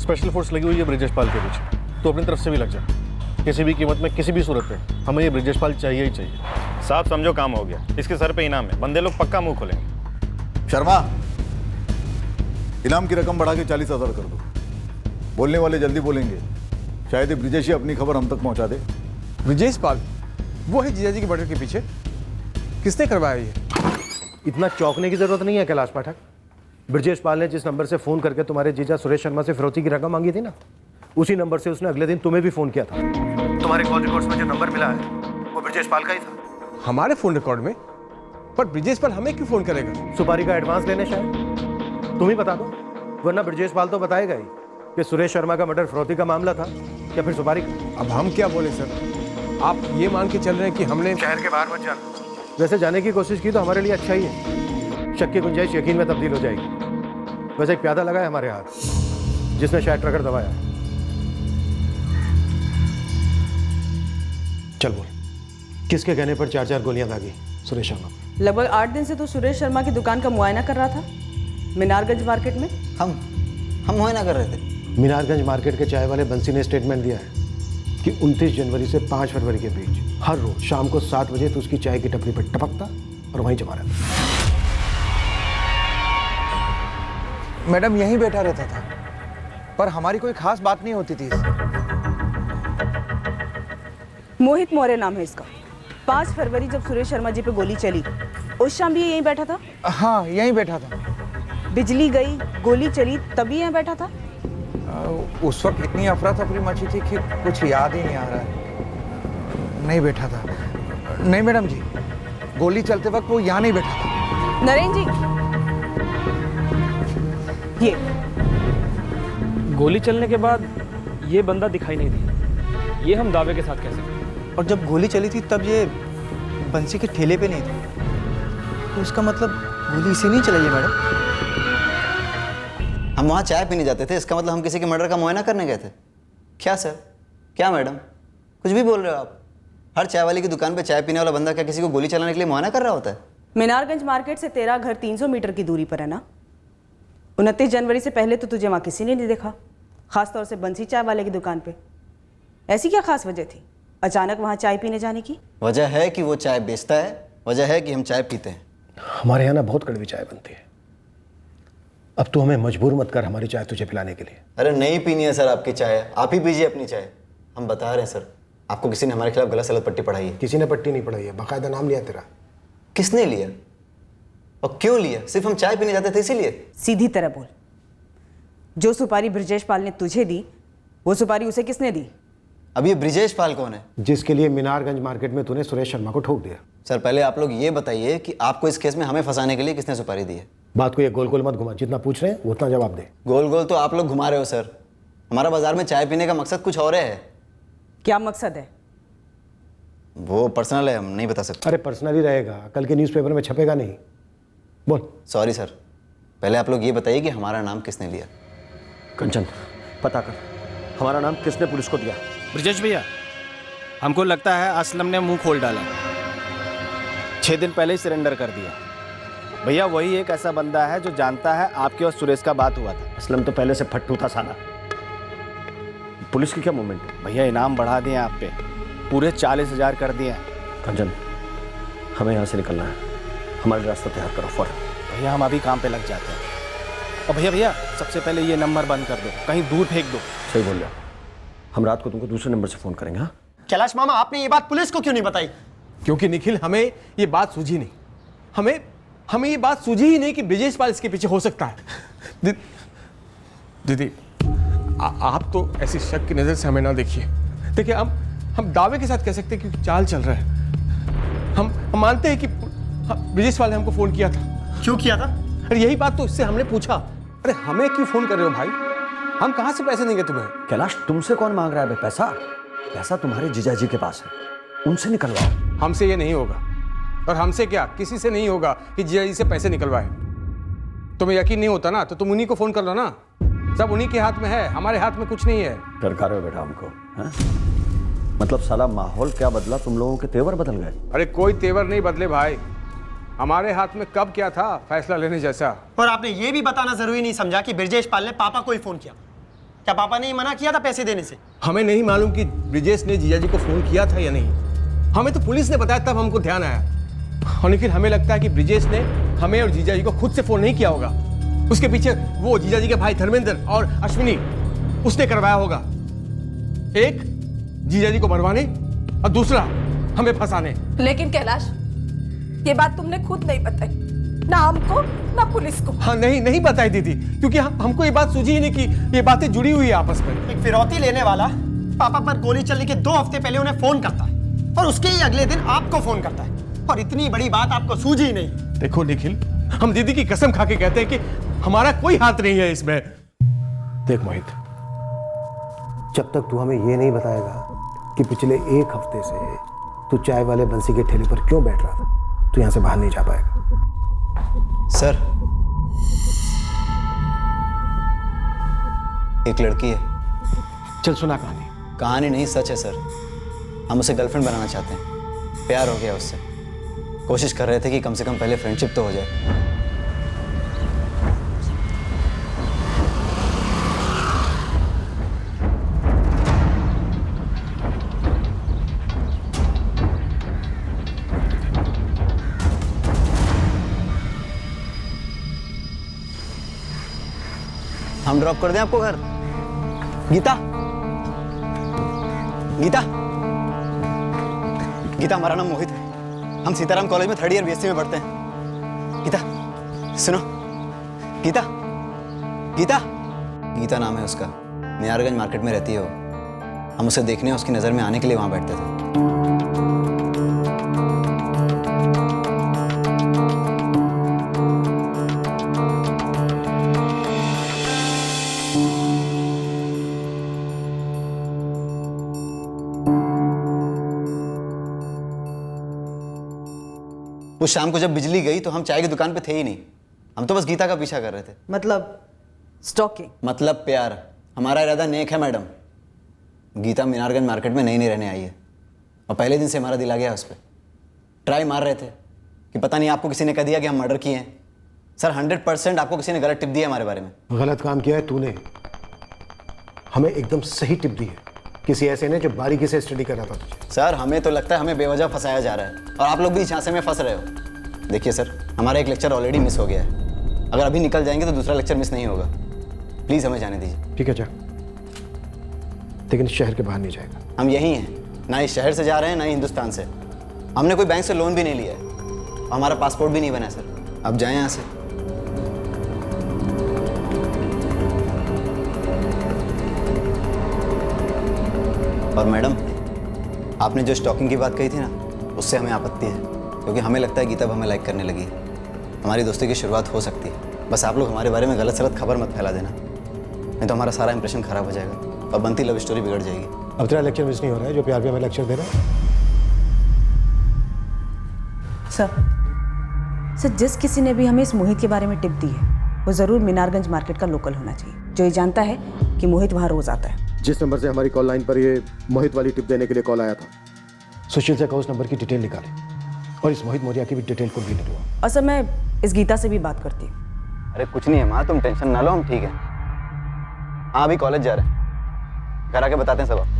Special force लगी हुई है ब्रिजेश पाल के पीछे, तो अपनी तरफ से भी लग जा। किसी भी कीमत में, किसी भी सूरत पे हमें ये ब्रिजेश पाल चाहिए ही चाहिए। साहब समझो काम हो गया, इसके सर पे इनाम है, बंदे लोग पक्का मुंह खोलेंगे। शर्मा, इनाम की रकम बढ़ा के 40,000 कर दो। बोलने वाले जल्दी बोलेंगे, शायद ये ब्रिजेश ही अपनी खबर हम तक पहुंचा दे। ब्रिजेश पाल वो है जीजाजी के मर्डर के पीछे? किसने करवाया ये? इतना चौंकने की जरूरत नहीं है कैलाश पाठक। ब्रिजेश पाल ने जिस नंबर से फोन करके तुम्हारे जीजा सुरेश शर्मा से फिरौती की रकम मांगी थी ना, उसी नंबर से उसने अगले दिन तुम्हें भी फोन किया था। तुम्हारे कॉल रिकॉर्ड्स में जो नंबर मिला है वो ब्रिजेश पाल का ही था। हमारे फोन रिकॉर्ड में? पर ब्रिजेश पाल हमें क्यों फोन करेगा? सुपारी का एडवांस लेने शायद। तुम ही बता दो, वरना ब्रिजेश पाल तो बताएगा ही कि सुरेश शर्मा का मर्डर फिरौती का मामला था या फिर सुपारी का। अब हम क्या बोले सर? आप ये मान के चल रहे हैं कि हमने शहर के बाहर मत जाना। वैसे जाने की कोशिश की तो हमारे लिए अच्छा ही है, शक की गुंजाइश यकीन में तब्दील हो जाएगी। वैसे एक प्यादा लगा है हमारे हाथ, जिसने शायद ट्रकर दबाया। चल बोल, किसके कहने पर 4-4 गोलियां दागी सुरेश शर्मा? लगभग 8 दिन से तो सुरेश शर्मा की दुकान का मुआयना कर रहा था मीनारगंज मार्केट में। हम मुआयना कर रहे थे। मीनारगंज मार्केट के चाय वाले बंसी ने स्टेटमेंट दिया है कि 29 जनवरी से 5 फरवरी के बीच हर रोज शाम को 7 बजे तो उसकी चाय की टपरी पर टपकता और वहीं जमा रहता। मैडम यहीं बैठा रहता था, पर हमारी कोई खास बात नहीं होती थी इससे। मोहित मौर्य नाम है इसका। 5 फरवरी जब सुरेश शर्मा जी पे गोली चली, उस शाम भी ये यहीं बैठा था? हाँ, यहीं बैठा था। बिजली गई, गोली चली, तभी यहाँ बैठा था? उस वक्त इतनी अफरा तफरी मची थी कि कुछ याद ही नहीं आ रहा है। नहीं बैठा था। नहीं मैडम जी, गोली चलते वक्त वो यहाँ नहीं बैठा था। नरेंद्र जी, ये गोली चलने के बाद ये बंदा दिखाई नहीं दिया, ये हम दावे के साथ कह सकते हैं। और जब गोली चली थी तब ये बंसी के ठेले पे नहीं थी, तो इसका मतलब गोली इसे नहीं चलाई है मैडम। हम वहाँ चाय पीने जाते थे, इसका मतलब हम किसी के मर्डर का मुआयना करने गए थे क्या सर? क्या मैडम, कुछ भी बोल रहे हो आप? हर चाय वाली की दुकान पे चाय पीने वाला बंदा क्या किसी को गोली चलाने के लिए मुआयना कर रहा होता है? मीनारगंज मार्केट से तेरा घर 300 मीटर की दूरी पर है ना? 29 जनवरी से पहले तो तुझे वहाँ किसी ने नहीं देखा, खासतौर से बंसी चाय वाले की दुकान पे। ऐसी क्या खास वजह थी अचानक वहाँ चाय पीने जाने की? वजह है कि वो चाय बेचता है, वजह है कि हम चाय पीते हैं। हमारे यहाँ ना बहुत कड़वी चाय बनती है। अब तो हमें मजबूर मत कर हमारी चाय तुझे पिलाने के लिए। अरे नहीं पीनी है सर आपकी चाय, आप ही पीजिए अपनी चाय। हम बता रहे हैं सर, आपको किसी ने हमारे खिलाफ गलत सलत पट्टी पढ़ाई है। किसी ने पट्टी नहीं पढ़ाई है, बाकायदा नाम लिया तेरा। किसने लिया और क्यों लिया? सिर्फ हम चाय पीने जाते थे इसीलिए? सीधी तरह बोल, जो सुपारी ब्रिजेश पाल ने तुझे दी वो सुपारी उसे किसने दी? अब ये ब्रिजेश पाल कौन है? जिसके लिए मीनारगंज मार्केट में तूने सुरेश शर्मा को ठोक दिया। सर पहले आप लोग ये बताइए कि आपको इस केस में हमें फंसाने के लिए किसने सुपारी दी है? बात को ये गोल गोल मत घुमा, जितना पूछ रहे हैं उतना जवाब दे। गोल गोल तो आप लोग घुमा रहे हो सर। हमारा बाजार में चाय पीने का मकसद कुछ और है। क्या मकसद है? वो पर्सनल है, हम नहीं बता सकते। अरे पर्सनली रहेगा, कल के न्यूज़पेपर में छपेगा नहीं। बोल। सॉरी सर, पहले आप लोग ये बताइए कि हमारा नाम किसने लिया? कंचन, पता कर हमारा नाम किसने पुलिस को दिया। ब्रिजेश भैया, हमको लगता है असलम ने मुंह खोल डाला, 6 दिन पहले ही सरेंडर कर दिया। भैया वही एक ऐसा बंदा है जो जानता है आपके और सुरेश का बात हुआ था। असलम तो पहले से फट्टू था साला। पुलिस की क्या मूवमेंट है? भैया इनाम बढ़ा दिए आप पे, पूरे 40,000 कर दिए। कंचन, हमें यहाँ से निकलना है, हमारा रास्ता तैयार करो फौरन। भैया हम अभी काम पे लग जाते हैं। और भैया सबसे पहले ये नंबर बंद कर दो, कहीं दूर फेंक दो। सही बोल रहा, हम रात को तुमको दूसरे नंबर से फोन करेंगे। हाँ कैलाश मामा, आपने ये बात पुलिस को क्यों नहीं बताई? क्योंकि निखिल हमें ये बात सूझी नहीं। हमें ये बात सूझी ही नहीं कि ब्रिजेश पाल इसके पीछे हो सकता है। दीदी आप तो ऐसी शक की नजर से हमें ना देखिए। देखिए हम दावे के साथ कह सकते हैं कि चाल चल रहा है। हम मानते हैं कि ब्रिजेश पाल ने हमको फोन किया था। क्यों किया था? अरे यही बात तो इससे हमने पूछा। अरे हमें क्यों फोन कर रहे हो भाई? हम कहां से पैसे देंगे तुम्हें? कैलाश, तुमसे कौन मांग रहा है पैसा? पैसा तुम्हारे जीजाजी के पास है, उनसे निकलवाओ। हमसे ये नहीं होगा, और हमसे क्या किसी से नहीं होगा कि जीजाजी से पैसे निकलवाए। तुम्हें यकीन नहीं होता ना तो तुम उन्हीं को फोन कर लो ना, सब उन्हीं के हाथ में है, हमारे हाथ में कुछ नहीं है। डरका रहे हो बेटा हमको, है? मतलब साला माहौल क्या बदला, तुम लोगों के तेवर बदल गए। अरे कोई तेवर नहीं बदले भाई, हमारे हाथ में कब क्या था फैसला लेने जैसा। और आपने ये भी बताना जरूरी नहीं समझा कि ब्रिजेश पाल ने पापा को ही फोन किया। क्या पापा ने ही मना किया था पैसे देने से? हमें नहीं मालूम कि ब्रिजेश ने जीजा जी को फोन किया था या नहीं। हमें तो पुलिस ने बताया, तब हमको ध्यान आया। और लेकिन हमें लगता है कि ब्रिजेश ने हमें और जीजा जी को खुद से फोन नहीं किया होगा। उसके पीछे वो जीजा जी के भाई धर्मेंद्र और अश्विनी, उसने करवाया होगा। एक जीजा जी को मरवाने और दूसरा हमें फंसाने। लेकिन कैलाश, ये बात तुमने खुद नहीं बताई, ना हमको ना पुलिस को। हाँ, नहीं बताई दीदी, क्योंकि हमको ये बात सूझी ही नहीं कि ये बातें जुड़ी हुई है आपस में। एक फिरौती लेने वाला पापा पर गोली चलने के 2 हफ्ते पहले उन्हें फोन करता है और उसके ही अगले दिन आपको फोन करता है, और इतनी बड़ी बात आपको सूझी ही नहीं। देखो निखिल, हम दीदी की कसम खा के कहते हैं कि हमारा कोई हाथ नहीं है इसमें। देख मोहित, जब तक तू हमें ये नहीं बताएगा कि पिछले 1 हफ्ते से तू चाय वाले बंसी के ठेले पर क्यों बैठ रहा था, तू यहां से बाहर नहीं जा पाएगा। सर, एक लड़की है। चल सुना कहानी। कहानी नहीं, सच है सर। हम उसे गर्लफ्रेंड बनाना चाहते हैं। प्यार हो गया उससे। कोशिश कर रहे थे कि कम से कम पहले फ्रेंडशिप तो हो जाए। हम ड्रॉप कर दें आपको घर? गीता, गीता, गीता, हमारा नाम मोहित है। हम सीताराम कॉलेज में 3rd ईयर बीएससी में पढ़ते हैं। गीता, सुनो। गीता, गीता, गीता नाम है उसका। नियारगंज मार्केट में रहती है वो। हम उसे देखने, उसकी नज़र में आने के लिए वहाँ बैठते थे। उस शाम को जब बिजली गई तो हम चाय की दुकान पे थे ही नहीं। हम तो बस गीता का पीछा कर रहे थे। मतलब स्टॉकिंग? मतलब प्यार। हमारा इरादा नेक है मैडम। गीता मीनारगंज मार्केट में नई रहने आई है और पहले दिन से हमारा दिल आ गया उस पर। ट्राई मार रहे थे कि पता नहीं आपको किसी ने कह दिया कि हम मर्डर किए हैं। सर 100% आपको किसी ने गलत टिप दी है हमारे बारे में। गलत काम किया है तूने। हमें एकदम सही टिप दी है किसी ऐसे ने जो बारीकी से स्टडी कर रहा था तुझे। सर हमें तो लगता है हमें बेवजह फंसाया जा रहा है और आप लोग भी झांसे में फंस रहे हो। देखिए सर, हमारा एक लेक्चर ऑलरेडी मिस हो गया है। अगर अभी निकल जाएंगे तो दूसरा लेक्चर मिस नहीं होगा। प्लीज़ हमें जाने दीजिए। ठीक है, जा, लेकिन इस शहर के बाहर नहीं जाएगा। हम यहीं हैं, ना इस शहर से जा रहे हैं ना ही हिंदुस्तान से। हमने कोई बैंक से लोन भी नहीं लिया है, हमारा पासपोर्ट भी नहीं बना है सर। अब जाएं यहाँ से। और मैडम, आपने जो स्टॉकिंग की बात कही थी ना, उससे हमें आपत्ति है, क्योंकि हमें लगता है गीता अब हमें लाइक करने लगी है। हमारी दोस्ती की शुरुआत हो सकती है। बस आप लोग हमारे बारे में गलत सलत खबर मत फैला देना, नहीं तो हमारा सारा इंप्रेशन खराब हो जाएगा और बनती लव स्टोरी बिगड़ जाएगी। अब तेरा लेक्चर मिस नहीं हो रहा है जो प्यार पे हमें लेक्चर दे रहा है। सर, जिस किसी ने भी हमें इस मोहित के बारे में टिप दी है वो ज़रूर मीनारगंज मार्केट का लोकल होना चाहिए, जो ये जानता है कि मोहित वहाँ रोज़ आता है। जिस नंबर से हमारी कॉल लाइन पर ये मोहित वाली टिप देने के लिए कॉल आया था, सुशील से कहो उस नंबर की डिटेल निकाले और इस मोहित मौर्या की भी डिटेल को भी निकलवाओ। और सर, मैं इस गीता से भी बात करती हूँ। अरे कुछ नहीं है माँ, तुम टेंशन ना लो, हम ठीक है। हाँ, अभी कॉलेज जा रहे हैं, घर आके बताते हैं सब आपको।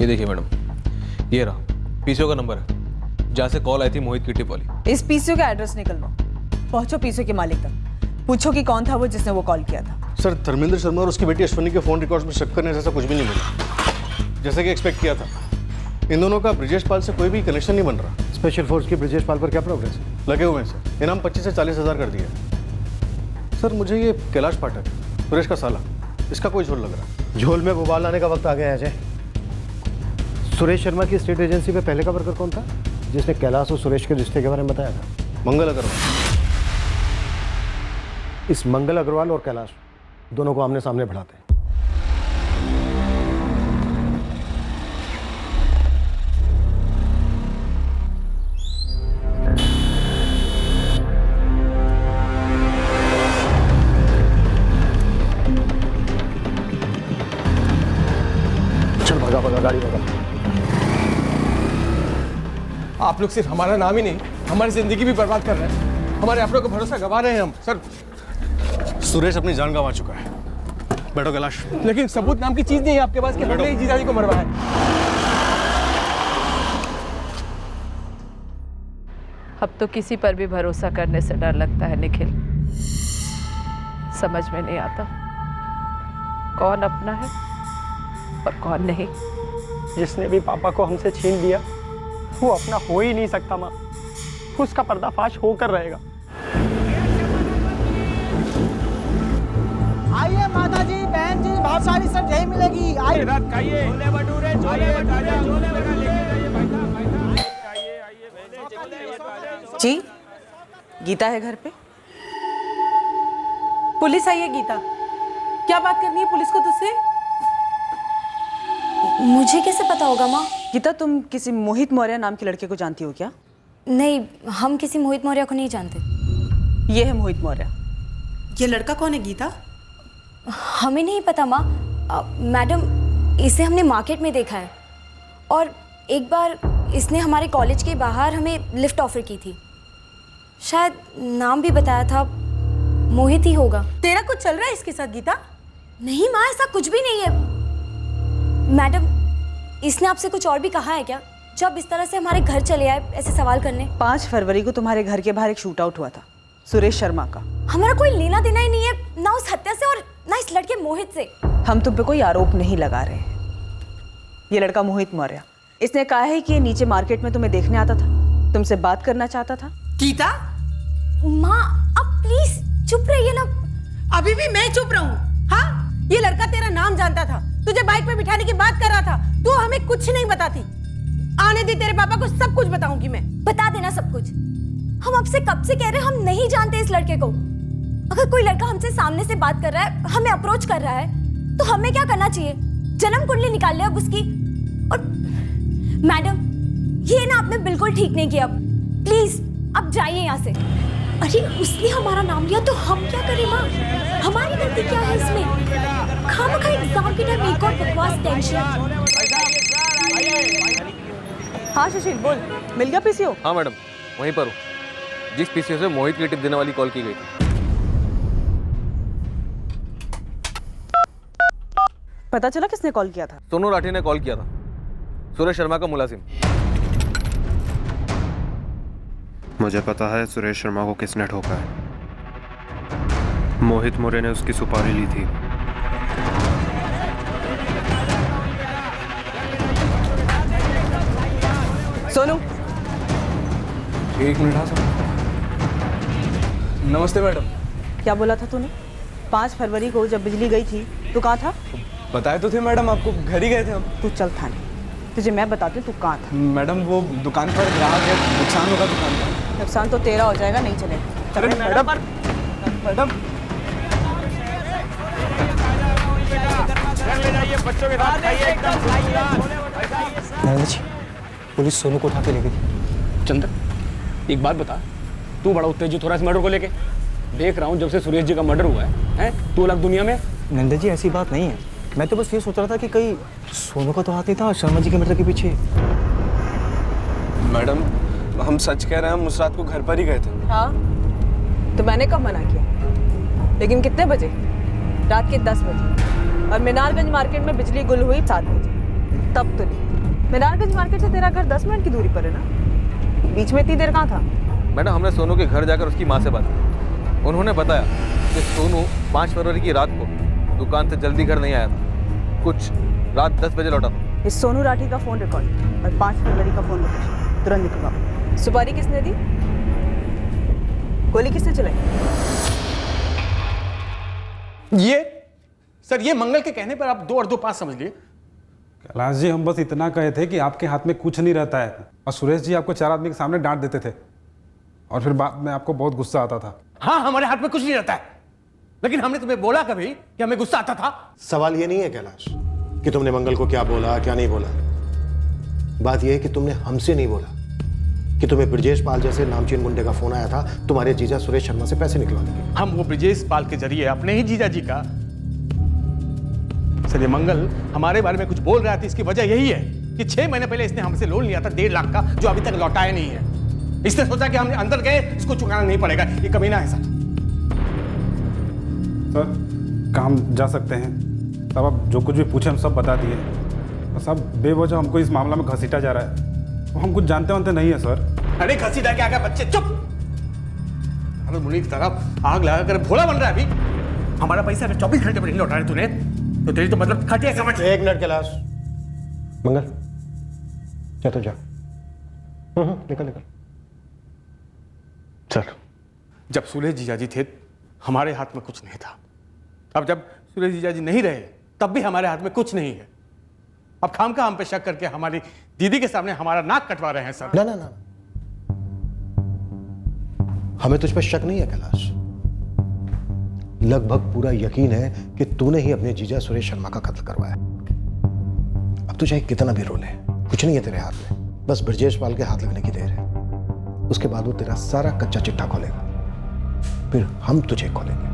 ये देखिए मैडम, ये रहा पीसीओ का नंबर है जहाँ से कॉल आई थी मोहित की टिप वाली। इस पीसीओ का एड्रेस निकलवाओ, पहुंचो पीसीओ के मालिक तक, पूछो कि कौन था वो जिसने वो कॉल किया था। सर, धर्मेंद्र शर्मा और उसकी बेटी अश्विनी के फ़ोन रिकॉर्ड्स में शक करने जैसा कुछ भी नहीं मिला, जैसे कि एक्सपेक्ट किया था। इन दोनों का ब्रिजेश पाल से कोई भी कनेक्शन नहीं बन रहा। स्पेशल फोर्स की ब्रिजेश पाल पर क्या प्रोग्रेस है? लगे हुए हैं सर, इनाम 25 से 40 हज़ार कर दिया। सर, मुझे ये कैलाश पाठक, सुरेश का साला, इसका कोई झोल लग रहा। झोल में बुबाल लाने का वक्त आ गया है अजय। सुरेश शर्मा की स्टेट एजेंसी में पहले का वर्कर कौन था जिसने कैलाश और सुरेश के रिश्ते के बारे में बताया था? मंगल अग्रवाल। इस मंगल अग्रवाल और कैलाश दोनों को आमने सामने बढ़ाते हैं। चल भगा भगा, गाड़ी भगा। आप लोग सिर्फ हमारा नाम ही नहीं, हमारी जिंदगी भी बर्बाद कर रहे हैं। हमारे अपनों का भरोसा गवा रहे हैं हम। सर सुरेश अपनी जान गंवा चुका है। बैठो कैलाश। लेकिन सबूत नाम की चीज नहीं है आपके पास कि हमने ही जीजा जी को मरवाया। अब तो किसी पर भी भरोसा करने से डर लगता है निखिल। समझ में नहीं आता कौन अपना है और कौन नहीं। जिसने भी पापा को हमसे छीन लिया वो अपना हो ही नहीं सकता माँ। उसका पर्दाफाश होकर रहेगा। आइए माता जी, बहन जी, बहुत सारी सब यही मिलेगी। आइए जी, गीता है घर पे? पुलिस आई है गीता। क्या बात करनी है पुलिस को तुझसे? मुझे कैसे पता होगा माँ? गीता, तुम किसी मोहित मौर्य नाम के लड़के को जानती हो क्या? नहीं, हम किसी मोहित मौर्य को नहीं जानते। ये है मोहित मौर्य। ये लड़का कौन है गीता? हमें नहीं पता माँ। मैडम, इसे हमने मार्केट में देखा है और एक बार इसने हमारे कॉलेज के बाहर हमें लिफ्ट ऑफर की थी। शायद नाम भी बताया था, मोहित ही होगा। तेरा कुछ चल रहा है इसके साथ गीता? नहीं माँ, ऐसा कुछ भी नहीं है। मैडम, इसने आपसे कुछ और भी कहा है क्या जब इस तरह से हमारे घर चले आए ऐसे सवाल करने? 5 फरवरी को तुम्हारे घर के बाहर एक शूट आउट हुआ था सुरेश शर्मा का। हमारा कोई लेना देना ही नहीं है, ना उस हत्या से और ना इस लड़के मोहित से। हम तुम पे कोई आरोप नहीं लगा रहे हैं। ये लड़का मोहित मौर्य, इसने कहा है कि ये नीचे मार्केट में तुम्हें देखने आता था, तुमसे बात करना चाहता था। गीता, माँ अब प्लीज चुप रहिए ना। अभी भी मैं चुप रहूं? हाँ, ये लड़का तेरा नाम जानता था, तुझे बाइक पे बिठाने की बात कर रहा था, तू हमें कुछ नहीं बताती। आने दे, तेरे पापा को सब कुछ बताऊंगी मैं। बता देना सब कुछ। हम आपसे कब से कह रहे हैं हम नहीं जानते इस लड़के को। अगर कोई लड़का हमसे सामने से बात कर रहा है, हमें अप्रोच कर रहा है, तो हमें क्या करना चाहिए? जन्म कुंडली निकाल ले अब उसकी। और मैडम, ये ना आपने बिल्कुल ठीक नहीं किया। प्लीज अब जाइए यहाँ से। अरे उसने हमारा नाम लिया तो हम क्या करें माँ? हमारी गलती क्या है इसमें? खामखा एग्जाम के टाइम एक और बकवास टेंशन। हाँ सुशील, बोल, मिल गया पीसीओ? हाँ मैडम, वहीं पर हूँ जिस पीसीओ से मोहित की टिप देने वाली कॉल की गई थी। पता चला किसने कॉल किया था? सोनू राठी ने कॉल किया था, सुरेश शर्मा का मुलाजिम। मुझे पता है सुरेश शर्मा को किसने ठोका है। मोहित मौर्य ने उसकी सुपारी ली थी। सोनू, एक मिनट। हाँ सर। नमस्ते मैडम। क्या बोला था तूने? 5 फरवरी को जब बिजली गई थी तू कहाँ था? बताए तो थे मैडम आपको, घर ही गए थे हम। तू चल थाने, तुझे मैं बताती हूँ तू कहाँ था। मैडम वो दुकान पर ग्राहक है, नुकसान होगा दुकान का। नुकसान तो तेरा हो जाएगा, नहीं चलेगा। अरे मैडम, मैडम बच्चों के साथ खाइए नरेंद्र जी, पुलिस सोनू को उठा के ले गई। चंदर, एक बात बता, तू बड़ा उत्तेजित हो रहा है इस मर्डर को लेके। देख रहा हूँ जब से सुरेश जी का मर्डर हुआ है तू अलग दुनिया में। नरेंद्र जी, ऐसी बात नहीं है। मैं तो बस ये सोच रहा था कि कहीं सोनू का तो हाथ ही था शर्मा जी के मर्डर के पीछे। मैडम, हम सच कह रहे हैं, हम उस रात को घर पर ही गए थे। हाँ, तो मैंने कब मना किया? लेकिन कितने बजे? रात के 10 बजे। और मीनारगंज मार्केट में बिजली गुल हुई 7 बजे। तब तो नहीं। मीनारगंज मार्केट से तेरा घर 10 मिनट की दूरी पर है ना? बीच में इतनी देर कहाँ था? मैडम, हमने सोनू के घर जाकर उसकी माँ से बात की। उन्होंने बताया कि सोनू 5 फरवरी की रात को दुकान से जल्दी घर नहीं आया था, कुछ रात 10 बजे लौटा था। इस सोनू राठी का फोन रिकॉर्ड और 5 फरवरी का फोन लोकेशन तुरंत निकलवाओ। सुपारी किसने दी? गोली किसने चलाई? ये सर, ये मंगल के कहने पर आप 2 और 2 5 समझ लिए। कैलाश जी, हम बस इतना कहे थे कि आपके हाथ में कुछ नहीं रहता है, और सुरेश जी आपको 4 आदमी के सामने डांट देते थे, और फिर बाद में आपको बहुत गुस्सा आता था। हाँ, हमारे हाथ में कुछ नहीं रहता है, लेकिन हमने तुम्हें बोला कभी कि हमें गुस्सा आता था? सवाल ये नहीं है कैलाश कि तुमने मंगल को क्या बोला क्या नहीं बोला। बात यह है कि तुमने हमसे नहीं बोला कि तुम्हें ब्रजेश पाल जैसे नामचीन गुंडे का फोन आया था तुम्हारे जीजा सुरेश शर्मा से पैसे निकलवाने के। हम वो ब्रजेश पाल के जरिए अपने ही जीजा जी का। सर, ये मंगल हमारे बारे में कुछ बोल रहा था, इसकी वजह यही है कि 6 महीने पहले इसने हमसे लोन लिया था 1.5 लाख का, जो अभी तक लौटाया नहीं है। इसने सोचा कि हमने अंदर गए इसको चुकाना नहीं पड़ेगा। ये कमीना है सर। सर काम जा सकते हैं। साहब आप जो कुछ भी पूछे हम सब बता दिए। और साहब बेवजह हमको इस मामला में घसीटा जा रहा है। तो हम कुछ जानते वानते नहीं है सर। अरे घसीटा क्या क्या बच्चे चुप। अरे मुनीर की तरह आग लगा कर भोला बन रहा है अभी। हमारा पैसा अगर 24 घंटे में नहीं लौटा रहे तूने तो तेरी तो मतलब खटिया समझ। एक मिनट कैलाश। मंगल जा तो जा। निकल निकल। सर जब सुरेश जीजा जी थे हमारे हाथ में कुछ नहीं था। अब जब सुरेश जीजा जी नहीं रहे तब भी हमारे हाथ में कुछ नहीं है। अब खामखा हम पे शक करके हमारी दीदी के सामने हमारा नाक कटवा रहे हैं सर। ना ना ना, हमें तुझ पर शक नहीं है कैलाश। लगभग पूरा यकीन है कि तूने ही अपने जीजा सुरेश शर्मा का कत्ल करवाया। अब तू चाहे कितना भी रो ले, कुछ नहीं है तेरे हाथ में। बस ब्रजेश पाल के हाथ लगने की देर है। उसके बाद वो तेरा सारा कच्चा चिट्ठा खोलेगा, फिर हम तुझे खोलेंगे।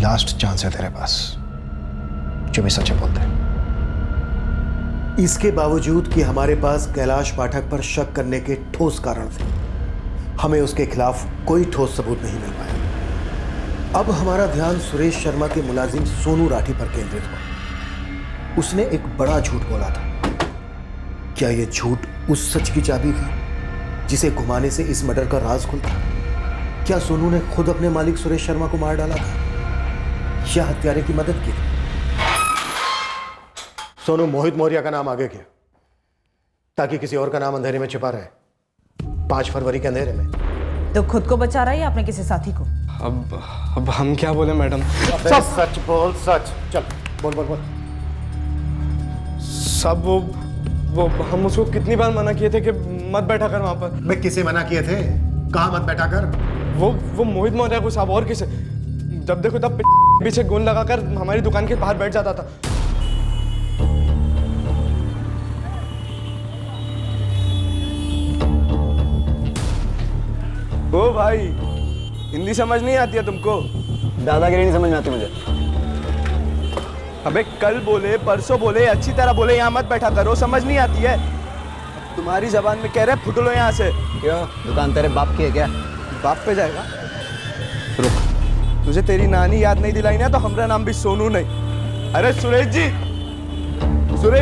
लास्ट चांस है तेरे पास, जो भी सच बोलते हैं। इसके बावजूद कि हमारे पास कैलाश पाठक पर शक करने के ठोस कारण थे, हमें उसके खिलाफ कोई ठोस सबूत नहीं मिल पाया। अब हमारा ध्यान सुरेश शर्मा के मुलाजिम सोनू राठी पर केंद्रित हुआ। उसने एक बड़ा झूठ बोला था। क्या यह झूठ उस सच की चाबी थी जिसे घुमाने से इस मर्डर का राज खुलता? क्या सोनू ने खुद अपने मालिक सुरेश शर्मा को मार डाला था या हत्यारे की मदद की? सोनू मोहित मौर्य का नाम आगे किया ताकि किसी और का नाम अंधेरे में छिपा रहे। 5 फरवरी के अंधेरे में तो खुद को बचा रहा है या अपने किसी साथी को? अब हम क्या बोले मैडम? सच बोल, सच। चल बोल बोल बोल। सब वो हम उसको कितनी बार मना किए थे कि मत बैठा कर वहां पर। मैं किसे मना किए थे? कहाँ मत बैठा कर? वो मोहित मौर्य को साहब और किसे? जब देखो तब पीछे गोंद लगाकर हमारी दुकान के बाहर बैठ जाता था। ओ भाई, हिंदी समझ नहीं आती है तुमको? दादागिरी नहीं समझ में आती मुझे। अबे कल बोले, परसों बोले, अच्छी तरह बोले यहाँ मत बैठा करो, समझ नहीं आती है? तुम्हारी जबान में कह रहे फुट लो यहाँ से। क्यों, दुकान तेरे बाप की है क्या? बाप पे जाएगा? रुक, तुझे तेरी नानी याद नहीं दिलाई ना तो हमारा नाम भी सोनू नहीं। अरे सुरेश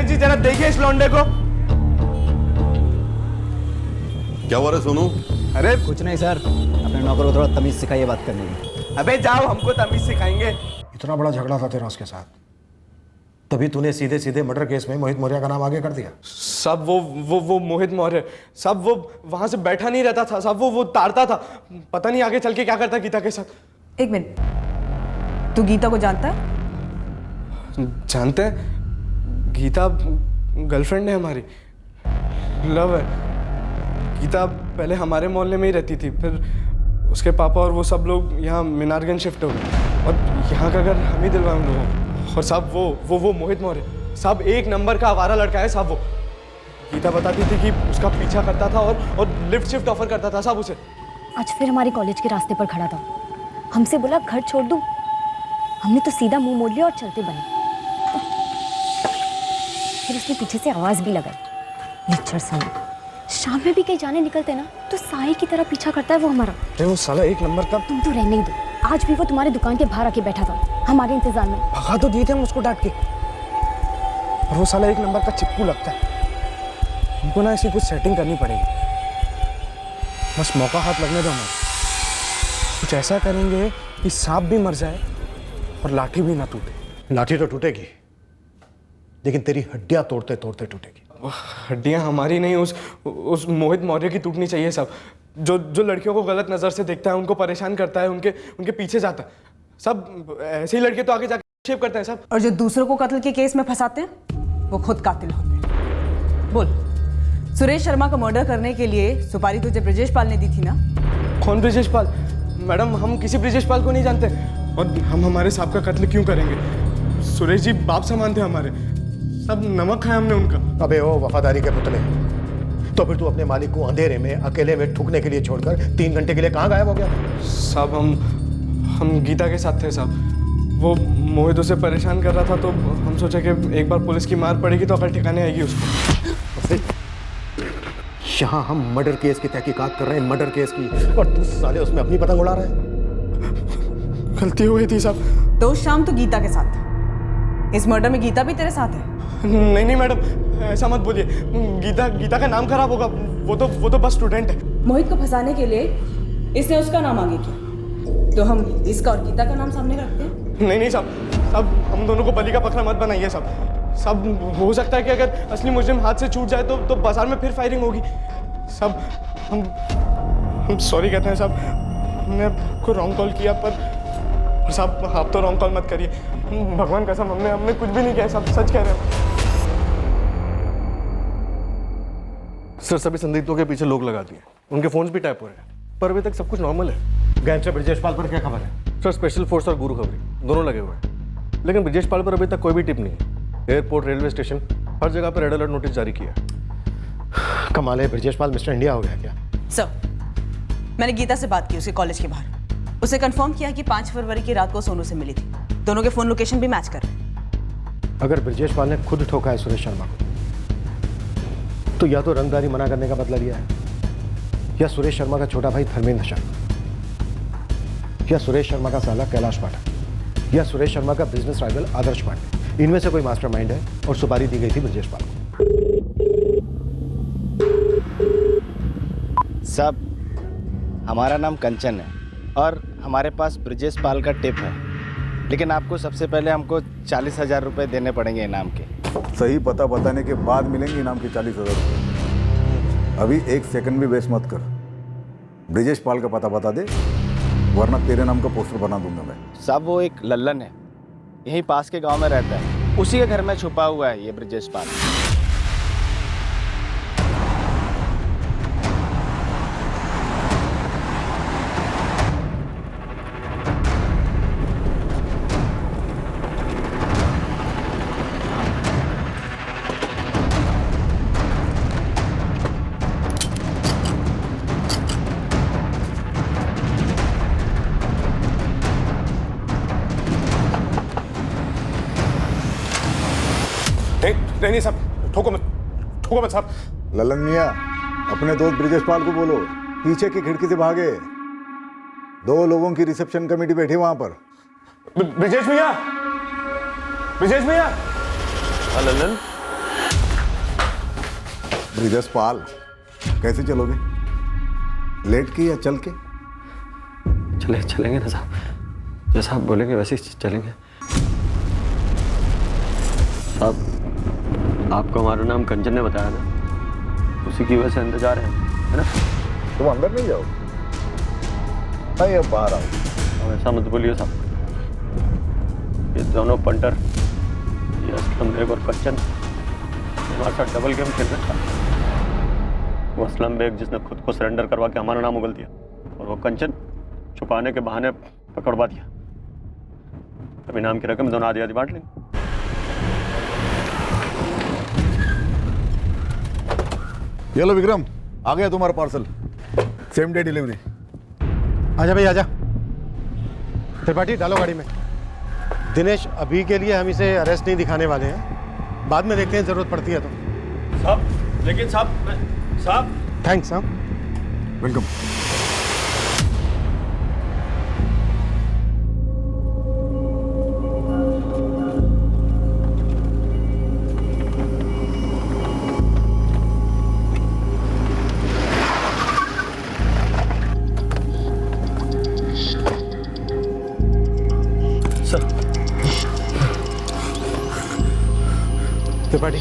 जी जरा देखिए इस लौंडे को। क्या हुआ रे सोनू? अरे कुछ नहीं सर, अपने नौकर को थोड़ा तमीज सिखाइए बात करने की। अबे जाओ, हमको तमीज सिखाएंगे। इतना बड़ा झगड़ा था तेरा उसके साथ, तभी तूने सीधे सीधे मर्डर केस में मोहित मौर्य का नाम आगे कर दिया। सब वो मोहित मौर्य, सब वो वहां से बैठा नहीं रहता था, सब वो तारता था। पता नहीं आगे चल के क्या करता गीता के साथ। एक मिनट, तू गीता को जानता है? जानते हैं, गीता गर्लफ्रेंड है हमारी, लव है। गीता पहले हमारे मोहल्ले में ही रहती थी, फिर उसके पापा और वो सब लोग यहाँ मीनारगंज शिफ्ट हो गए और यहाँ का घर हम ही दिलवाए उन लोगों को। और साहब वो मोहित मौर्य साहब एक नंबर का आवारा लड़का है साहब। वो गीता बताती थी कि उसका पीछा करता था और लिफ्ट शिफ्ट ऑफर करता था साहब उसे। आज फिर हमारे कॉलेज के रास्ते पर खड़ा था, हमसे बोला घर छोड़ दूं। हमने तो सीधा मुंह मोड़ लिया और चलते बने। फिर उसने पीछे से आवाज भी लगाई, लिच्छर साले। शाम में भी कहीं जाने निकलते ना तो साई की तरह पीछा करता है वो हमारा। अरे वो साला एक नंबर का। तुम तो रहने ही दो, आज भी वो तुम्हारी दुकान के बाहर आके बैठा था हमारे इंतजार में। भगा तो दिए थे हम उसको डांट के, और वो साला एक नंबर का चिपकू लगता है। हमको ना इसकी कुछ सेटिंग करनी पड़ेगी, बस मौका हाथ लगने दो। हमें कुछ ऐसा करेंगे कि सांप भी मर जाए और लाठी भी ना टूटे। लाठी तो टूटेगी, लेकिन तेरी हड्डियां तोड़ते तोड़ते टूटेगी। हड्डियां हमारी नहीं, उस मोहित मौर्य की टूटनी चाहिए सब। जो लड़कियों को गलत नजर से देखता है, उनको परेशान करता है, उनके पीछे जाता है सब। ऐसे ही लड़के तो आगे जाके शेप करते हैं सब। और जो दूसरों को कत्ल के केस में फंसाते हैं वो खुद कातिल होते हैं। बोल, सुरेश शर्मा को मर्डर करने के लिए सुपारी तुझे ब्रजेश पाल ने दी थी ना? कौन ब्रजेश पाल? मैडम हम किसी ब्रजेश पाल को नहीं जानते, और हम हमारे साहब का कत्ल क्यों करेंगे? सुरेश जी बाप समान थे हमारे, सब नमक खाया हमने उनका। अबे ओ वफादारी के पुतले, तो फिर तू अपने मालिक को अंधेरे में अकेले में ठुकने के लिए छोड़कर 3 घंटे के लिए कहाँ गायब हो गया? साहब हम गीता के साथ थे साहब। वो मोहित उसे परेशान कर रहा था, तो हम सोचा कि एक बार पुलिस की मार पड़ेगी तो अकल ठिकाने आएगी उसको। यहाँ हम मर्डर केस की तहकीकात कर रहे हैं, मर्डर केस की, और तू साले उसमें अपनी पतंग उड़ा रहा है। गलती हो गई थी साहब। तो उस शाम तो गीता के साथ था, इस मर्डर में गीता भी तेरे साथ है? नहीं नहीं मैडम, ऐसा मत बोलिए। गीता का नाम खराब होगा, वो तो बस स्टूडेंट है। मोहित को फंसाने के लिए इसने उसका नाम आगे किया, तो हम इसका और गीता का नाम सामने रखते हैं? नहीं साहब, हम दोनों को बलि का बकरा मत बनाइए साहब। हो सकता है कि अगर असली मुजरिम हाथ से छूट जाए तो बाजार में फिर फायरिंग होगी। साहब हम सॉरी कहते हैं साहब, हमने आपको रॉन्ग कॉल किया, पर साहब आप तो रॉन्ग कॉल मत करिए। भगवान कसम हमने कुछ भी नहीं किया साहब, सच कह रहे हैं। सर सभी संदिग्धों के पीछे लोग लगा दिए, उनके फोन्स भी टैप हो रहे हैं, पर अभी तक सब कुछ नॉर्मल है। गैंगस्टर ब्रजेश पाल पर क्या खबर है? सर स्पेशल फोर्स और गुरु खबरी दोनों लगे हुए हैं, लेकिन ब्रजेश पाल पर अभी तक कोई भी टिप नहीं है। एयरपोर्ट, रेलवे स्टेशन, हर जगह पर रेड अलर्ट नोटिस जारी किया। कमाल है, ब्रजेश पाल मिस्टर इंडिया हो गया क्या? सर मैंने गीता से बात की उसके कॉलेज के बाहर, उसे कंफर्म किया कि 5 फरवरी की रात को सोनू से मिली थी। दोनों के फोन लोकेशन भी मैच कर रहे हैं। अगर ब्रजेश पाल ने खुद ठोका है सुरेश शर्मा को, तो या तो रंगदारी मना करने का बदला लिया है, या सुरेश शर्मा का छोटा भाई धर्मेंद्र शर्मा, या सुरेश शर्मा का साला कैलाश पाठक, या सुरेश शर्मा का बिजनेस राइवल आदर्श पांडे। इनमें से कोई मास्टरमाइंड है और सुपारी दी गई थी ब्रजेश पाल को। साहब हमारा नाम कंचन है और हमारे पास ब्रजेश पाल का टिप है, लेकिन आपको सबसे पहले हमको 40,000 रुपये देने पड़ेंगे इनाम के। सही पता बताने के बाद मिलेंगे इनाम के 40,000 रुपये। अभी 1 सेकंड भी वेस्ट मत कर, ब्रजेश पाल का पता बता दे, वरना तेरे नाम का पोस्टर बना दूंगा मैं। साहब वो एक लल्लन है, यहीं पास के गांव में रहता है, उसी के घर में छुपा हुआ है ये ब्रजेश पाल। नहीं साहब, ठोको मत साहब। ललन मियां, अपने दोस्त ब्रजेश पाल को बोलो पीछे की खिड़की से भागे। 2 लोगों की रिसेप्शन कमेटी बैठी वहां पर। ब्रजेश भैया, ललन, ब्रजेश पाल, कैसे चलोगे? लेट के या चल के? चलेंगे ना साहब, जैसा आप बोलेंगे वैसे ही चलेंगे। साहब आपको हमारा नाम कंचन ने बताया ना, उसी की वजह से अंदर जा रहे हैं, है ना? तुम अंदर नहीं जाओ, नहीं अब बाहर आओ। अब ऐसा मत बोलिए साहब, ये दोनों पंटर, ये असलम बेग और कंचन हमारे साथ डबल गेम खेल रहे था। वो असलम बेग जिसने खुद को सरेंडर करवा के हमारा नाम उगल दिया, और वो कंचन छुपाने के बहाने पकड़वा दिया। अब इनाम की रकम दोनों आधी आधी बांट लेंगे। ये लो विक्रम, आ गया तुम्हारा पार्सल, सेम डे डिलीवरी। आजा भाई आजा। त्रिपाठी डालो गाड़ी में। दिनेश, अभी के लिए हम इसे अरेस्ट नहीं दिखाने वाले हैं, बाद में देखते हैं जरूरत पड़ती है तो। साहब लेकिन साहब थैंक्स साहब, वेलकम। त्रिपाठी,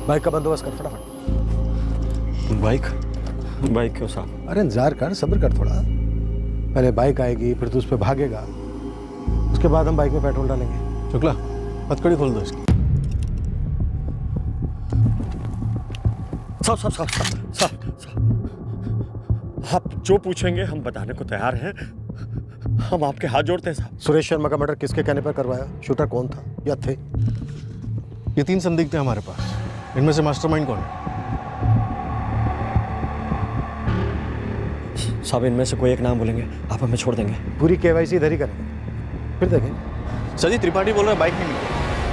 बाइक का बंदोबस्त कर फटाफट। बाइक क्यों साहब? अरे इंतजार कर, सब्र कर थोड़ा। पहले बाइक आएगी, फिर तू उस पर भागेगा, उसके बाद हम बाइक में पेट्रोल डालेंगे। शुक्ला, हथकड़ी खोल दो इसकी। साहब आप जो पूछेंगे हम बताने को तैयार हैं, हम आपके हाथ जोड़ते हैं साहब। सुरेश शर्मा का मर्डर किसके कहने पर करवाया? शूटर कौन था या थे? ये 3 संदिग्ध हैं हमारे पास, इनमें से मास्टरमाइंड कौन है? साहब इनमें से कोई एक नाम बोलेंगे, आप हमें छोड़ देंगे। पूरी केवाईसी इधर ही करेंगे, फिर देखेंगे। सर जी, त्रिपाठी बोल रहा है बाइक नहीं मिली,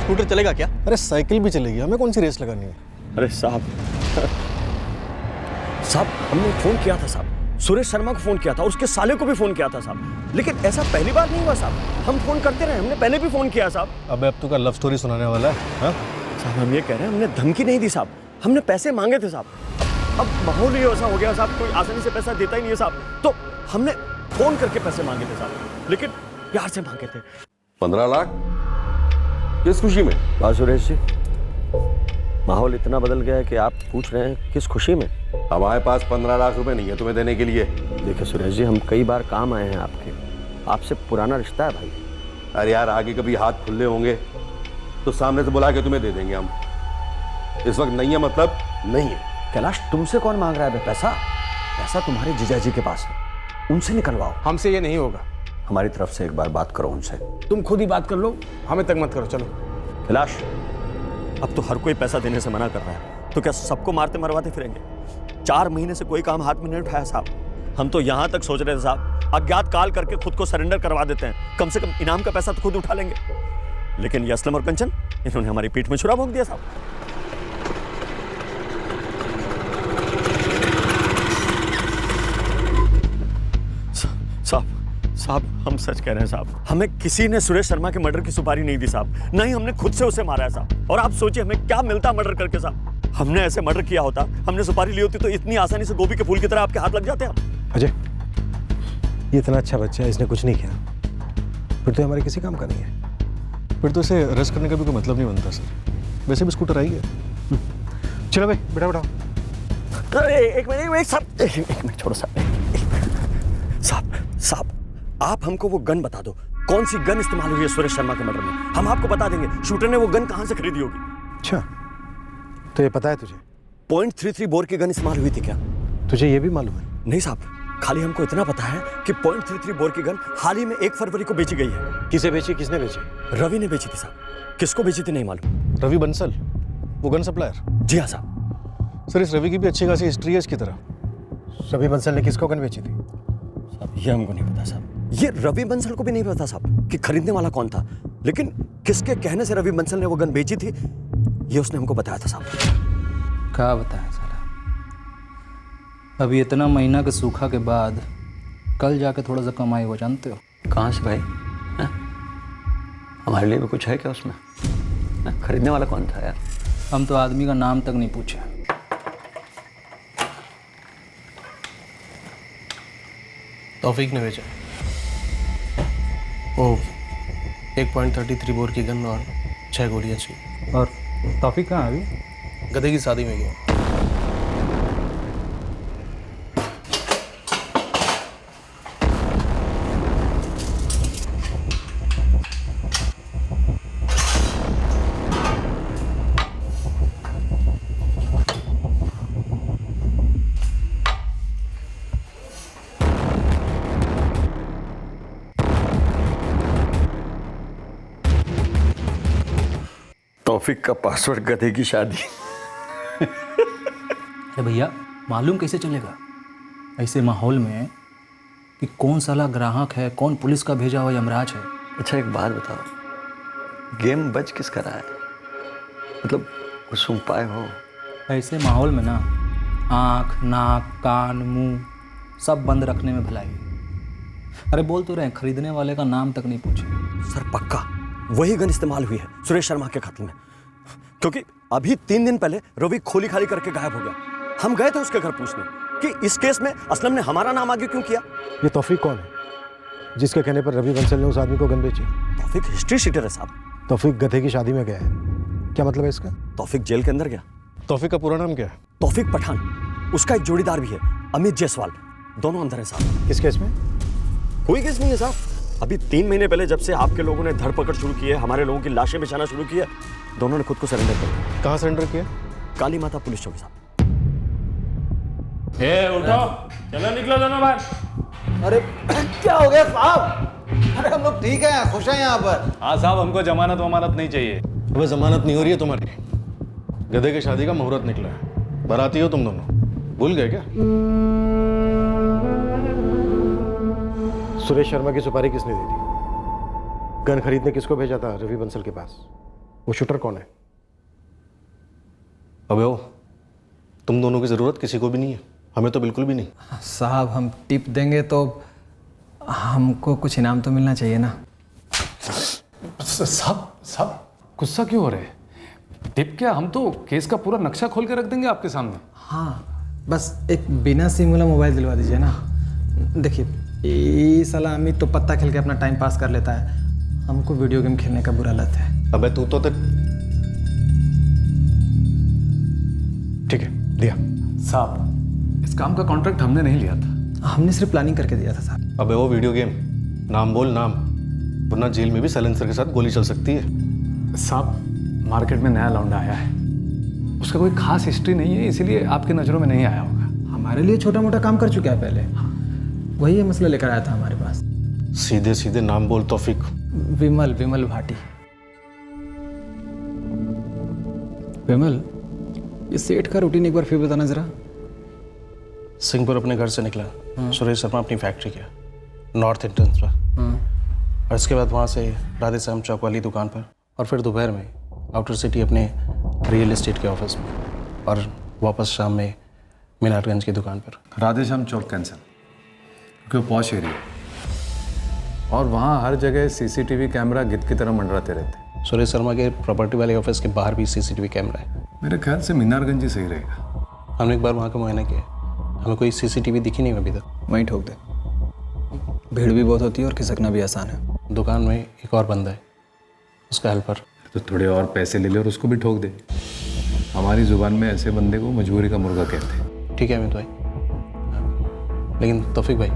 स्कूटर चलेगा क्या? अरे साइकिल भी चलेगी, हमें कौन सी रेस लगानी है? अरे साहब हमने फोन किया था साहब, सुरेश शर्मा को फोन किया था, उसके साले को भी फोन किया था साहब, लेकिन ऐसा पहली बार नहीं हुआ साहब। हम फोन करते रहे, हमने पहले भी फोन किया साहब। अबे अब तू का लव स्टोरी सुनाने वाला है? हाँ साहब हम ये कह रहे हैं, हमने धमकी नहीं दी साहब, हमने पैसे मांगे थे साहब। अब माहौल ही ऐसा हो गया साहब, कोई आसानी से पैसा देता ही नहीं है साहब, तो हमने फोन करके पैसे मांगे थे साहब, लेकिन प्यार से मांगे थे। 15 लाख किस खुशी में? वाह सुरेश जी, माहौल इतना बदल गया है कि आप पूछ रहे हैं किस खुशी में? हमारे पास 15 लाख रुपए नहीं है तुम्हें देने के लिए। देखिए सुरेश जी, हम कई बार काम आए हैं आपके, आपसे पुराना रिश्ता है भाई। अरे यार आगे कभी हाथ खुले होंगे तो सामने से बुला के तुम्हें दे देंगे हम, इस वक्त नहीं है मतलब नहीं है। कैलाश तुमसे कौन मांग रहा है पैसा? पैसा तुम्हारे जीजा जी के पास है, उनसे निकलवाओ। हमसे ये नहीं होगा। हमारी तरफ से एक बार बात करो उनसे। तुम खुद ही बात कर लो, हमें तक मत करो। चलो कैलाश, अब तो हर कोई पैसा देने से मना कर रहा है, तो क्या सबको मारते मरवाते फिरेंगे? 4 महीने से कोई काम हाथ में नहीं उठाया साहब। हम तो यहाँ तक सोच रहे थे साहब, अज्ञात काल करके खुद को सरेंडर करवा देते हैं, कम से कम इनाम का पैसा तो खुद उठा लेंगे। लेकिन ये असलम और कंचन, इन्होंने हमारी पीठ में छुरा भोंक दिया साहब। साहब हम सच कह रहे हैं साहब, हमें किसी ने सुरेश शर्मा के मर्डर की सुपारी नहीं दी साहब, नहीं हमने खुद से उसे मारा है साहब। और आप सोचिए हमें क्या मिलता मर्डर करके साहब। हमने ऐसे मर्डर किया होता, हमने सुपारी ली होती तो इतनी आसानी से गोभी के फूल की तरह आपके हाथ लग जाते हम। अजय, ये इतना अच्छा बच्चा है, इसने कुछ नहीं किया, फिर तो हमारे किसी काम का नहीं है। फिर तो इसे अरेस्ट करने का भी कोई मतलब नहीं बनता सर। वैसे भी स्कूटर आई है। चलो भाई बेटा बेटा। एक मिनट छोड़ो साहब, आप हमको वो गन बता दो, कौन सी गन इस्तेमाल हुई है सुरेश शर्मा के मर्डर में? हम आपको बता देंगे शूटर ने वो गन कहां से खरीदी होगी। अच्छा, तो ये पता है तुझे? .33 बोर की गन इस्तेमाल हुई थी क्या? तुझे ये भी मालूम है? नहीं साहब, खाली हमको इतना पता है कि .33 बोर की गन हाल ही में 1 फरवरी को बेची गई है। किसे बेची? किसने बेची? रवि ने बेची थी साहब। किसको बेची थी नहीं मालूम। रवि बंसल, वो गन सप्लायर? जी हाँ साहब। सर इस रवि की भी अच्छी खासी हिस्ट्री है इसकी तरह। रवि बंसल ने किसको गन बेची थी? साहब ये हमको नहीं पता साहब, ये रवि बंसल को भी नहीं पता साहब कि खरीदने वाला कौन था, लेकिन किसके कहने से रवि बंसल ने वो गन बेची थी ये उसने हमको बताया था साहब। क्या बताया साला, अभी इतना महीना के सूखा के बाद कल जाके थोड़ा सा कमाई हो, जानते हो? कहाँ से भाई? हमारे लिए भी कुछ है क्या उसमें? खरीदने वाला कौन था यार? हम तो आदमी का नाम तक नहीं पूछे। तौफीक ने बेचा वो 1.33 बोर की गन और 6 गोलियां चाहिए। और तौफीक कहाँ है अभी? गधे की शादी में गया। तौफीक का पासवर्ड गधे की शादी। अरे भैया, मालूम कैसे चलेगा ऐसे माहौल में कि कौन साला ग्राहक है, कौन पुलिस का भेजा हुआ यमराज है? अच्छा एक बात बताओ, गेम बच किसका रहा है? मतलब कुछ सुन पाए हो? ऐसे माहौल में ना आँख, नाक, कान, मुंह सब बंद रखने में भलाई। अरे बोल तो रहे, खरीदने वाले का नाम तक नहीं पूछे। सर पक्का वही गन इस्तेमाल हुई है सुरेश शर्मा के कत्ल में, क्योंकि अभी 3 दिन पहले रवि खोली खाली करके गायब हो गया। हम गए थे उसके घर पूछने कि इस केस में असलम ने हमारा नाम आगे क्यों किया। ये तौफीक कौन है जिसके कहने पर रवि बंसल ने उस आदमी को गन बेची? तौफीक हिस्ट्री शीटर है साहब। तौफीक गधे की शादी में गया है, क्या मतलब है इसका? तौफीक जेल के अंदर गया। तौफीक का पूरा नाम क्या है? तौफीक पठान, उसका एक जोड़ीदार भी है अमित जायसवाल, दोनों अंदर है साहब। किस केस में? कोई केस नहीं है साहब। अभी 3 महीने पहले जब से आपके लोगों ने धरपकड़ शुरू की है, हमारे लोगों की लाशें बिछाना शुरू की है, दोनों ने खुद को सरेंडर कर दिया। कहाँ सरेंडर किया? काली माता पुलिस चौकी साहब। उठो, चलो निकलो दोनों बाहर। अरे क्या हो गया साहब? अरे हम लोग ठीक है, खुश हैं यहाँ पर। हाँ साहब, हमको जमानत वमानत नहीं चाहिए। अबे जमानत नहीं हो रही है तुम्हारी, गधे की शादी का मुहूर्त निकला है, बाराती हो तुम दोनों, भूल गए क्या? सुरेश शर्मा की सुपारी किसने दी थी? गन खरीदने किसको भेजा था रवि बंसल के पास? वो शूटर कौन है? अबे ओ, तुम दोनों की जरूरत किसी को भी नहीं है, हमें तो बिल्कुल भी नहीं। साहब हम टिप देंगे तो हमको कुछ इनाम तो मिलना चाहिए ना। साहब गुस्सा क्यों हो रहे हैं? टिप क्या, हम तो केस का पूरा नक्शा खोल के रख देंगे आपके सामने। हाँ बस एक बिना सिम वाला मोबाइल दिलवा दीजिए ना। देखिए ये साला अमित तो पत्ता खेल के अपना टाइम पास कर लेता है, हमको वीडियो गेम खेलने का बुरा लत है। अबे तू तो ठीक है दिया। साहब इस काम का कॉन्ट्रैक्ट हमने नहीं लिया था, हमने सिर्फ प्लानिंग करके दिया था साहब। अबे वो वीडियो गेम, नाम बोल नाम, वरना जेल में भी साइलेंसर के साथ गोली चल सकती है। साहब मार्केट में नया लौंडा आया है, उसका कोई खास हिस्ट्री नहीं है, इसीलिए आपकी नज़रों में नहीं आया होगा। हमारे लिए छोटा मोटा काम कर चुका है पहले, वही ये मसला लेकर आया था हमारे पास। सीधे सीधे नाम बोल तौफीक। विमल भाटी। विमल, ये सेठ का रूटीन एक बार फिर बताना जरा। सिंहपुर अपने घर से निकला, सुरेश शर्मा अपनी फैक्ट्री गया नॉर्थ एंट्रेंस पर, और इसके बाद वहाँ से राधे श्याम चौक वाली दुकान पर, और फिर दोपहर में आउटर सिटी अपने रियल एस्टेट के ऑफिस में, और वापस शाम में मीनारगंज की दुकान पर। राधे श्याम चौक कैंसिल, क्योंकि वो पॉश एरिया, और वहाँ हर जगह सीसीटीवी कैमरा गिद्ध की तरह मंडराते रहते। सुरेश शर्मा के प्रॉपर्टी वाले ऑफिस के बाहर भी सीसीटीवी कैमरा है। मेरे ख्याल से मीनारगंज ही सही रहेगा। हमने एक बार वहाँ का मुआयना किया, हमें कोई सीसीटीवी दिखी नहीं अभी तक। वहीं ठोक दे, भीड़ भी बहुत होती है और खिसकना भी आसान है। दुकान में एक और बंदा है, उसका हेल्पर। तो थोड़े और पैसे ले ले और उसको भी ठोक दे। हमारी जुबान में ऐसे बंदे को मजबूरी का मुर्गा कहते हैं। ठीक है अमित भाई, लेकिन तौफीक भाई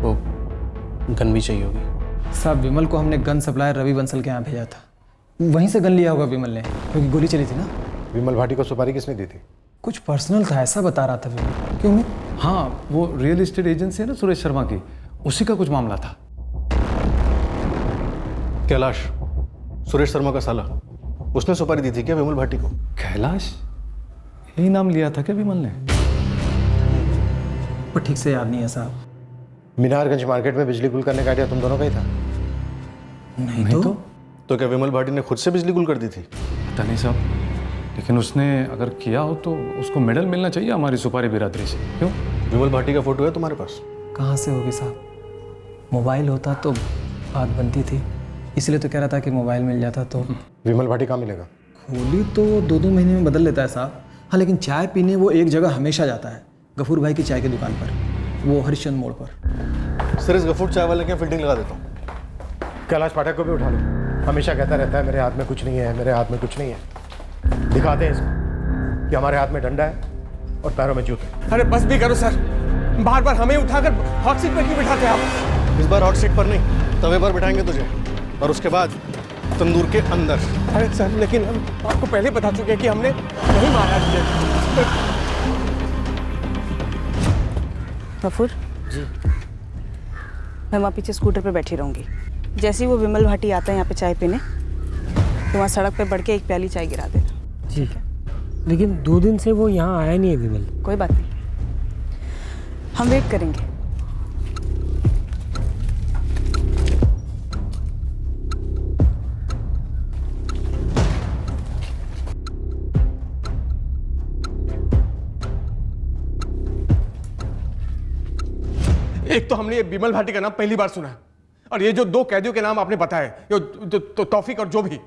वो गन भी चाहिए होगी। साहब विमल को हमने गन सप्लायर रवि बंसल के यहाँ भेजा था, वहीं से गन लिया होगा विमल ने, क्योंकि गोली चली थी ना। विमल भाटी को सुपारी किसने दी थी? कुछ पर्सनल था ऐसा बता रहा था विमल। क्यों अमित? हाँ वो रियल एस्टेट एजेंसी है ना सुरेश शर्मा की, उसी का कुछ मामला था। कैलाश, सुरेश शर्मा का साला, उसने सुपारी दी थी क्या विमल भाटी को? कैलाश, यही नाम लिया था क्या विमल ने? पर ठीक से याद नहीं है साहब। मीनारगंज मार्केट में बिजली गुल करने का आइडिया तुम दोनों का ही था? नहीं तो क्या विमल भाटी ने खुद से बिजली गुल कर दी थी? पता नहीं साहब, लेकिन उसने अगर किया हो तो उसको मेडल मिलना चाहिए हमारी सुपारी बिरादरी से। क्यों? विमल भाटी का फोटो है तुम्हारे पास? कहाँ से होगी साहब, मोबाइल होता तो बात बनती थी, इसलिए तो कह रहा था कि मोबाइल मिल जाता तो। विमल भाटी कहाँ मिलेगा? होली तो 2-2 महीने में बदल लेता है साहब। हाँ लेकिन चाय पीने वो एक जगह हमेशा जाता है, गफूर भाई की चाय की दुकान पर, वो हरिश्चंद्र मोड़ पर। सर इस गफूर चाय वाले के फील्डिंग लगा देता हूँ। कैलाश पाठक को भी उठा लो, हमेशा कहता रहता है मेरे हाथ में कुछ नहीं है, मेरे हाथ में कुछ नहीं है। दिखाते हैं इसको कि हमारे हाथ में डंडा है और पैरों में जूते। अरे बस भी करो सर, बार बार हमें उठाकर हॉट सीट पर क्यों बिठाते आप? इस बार हॉट सीट पर नहीं, तवे पर बिठाएंगे तुझे, और उसके बाद तंदूर के अंदर। अरे सर लेकिन हम आपको पहले बता चुके हैं कि हमने नहीं मारा तुझे। गफूर जी, मैं वहाँ पीछे स्कूटर पे बैठी रहूँगी। जैसे ही वो विमल भाटी आता है यहाँ पे चाय पीने, तो वहाँ सड़क पे बढ़ के एक प्याली चाय गिरा देना। ठीक है, लेकिन 2 दिन से वो यहाँ आया नहीं है विमल। कोई बात नहीं, हम वेट करेंगे। एक तो हमने ये विमल भाटी का नाम पहली बार सुना है, और ये जो 2 कैदियों के नाम आपने बताए, तो तौफीक और जो भी,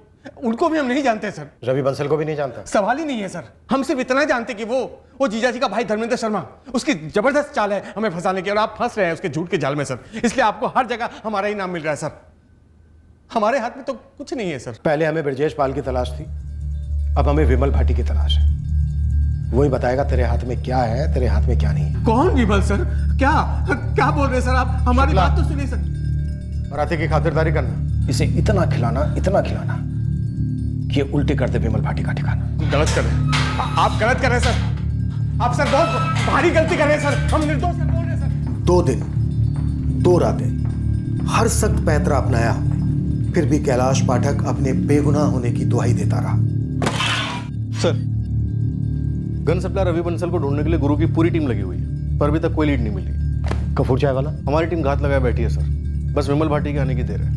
उनको भी हम नहीं जानते सर। रवि बंसल को भी नहीं जानता? सवाल ही नहीं है सर, हम सिर्फ इतना जानते कि वो जीजा जी का भाई धर्मेंद्र शर्मा, उसकी जबरदस्त चाल है हमें फंसाने की, और आप फंस रहे हैं उसके झूठ के जाल में सर। इसलिए आपको हर जगह हमारा ही नाम मिल रहा है सर, हमारे हाथ में तो कुछ नहीं है सर। पहले हमें ब्रजेश पाल की तलाश थी, अब हमें विमल भाटी की तलाश है। वही बताएगा तेरे हाथ में क्या है, तेरे हाथ में क्या नहीं है। कौन विमल सर? क्या बोल रहे हैं सर आप? हमारी बात तो सुनिए सर। मराठी की खातिरदारी करना, इसे इतना खिलाना कि ये उल्टी कर दे विमल भाटी का ठिकाना। गलत कर रहे हैं आप, गलत कर रहे हैं सर। आप सर बहुत भारी गलती कर रहे हैं सर, हम निर्दोष बोल रहे हैं सर। 2 दिन 2 रातें हर सख्त पैतरा अपनाया हमने, फिर भी कैलाश पाठक अपने बेगुनाह होने की दुहाई देता रहा। Sir gun supplier Ravi Bansal को ढूंढने के लिए गुरु की पूरी टीम लगी हुई है, पर अभी तक कोई लीड नहीं मिली। गफूर चाय वाला? हमारी टीम घात लगाए बैठी है सर, बस विमल भाटी के आने की देर है।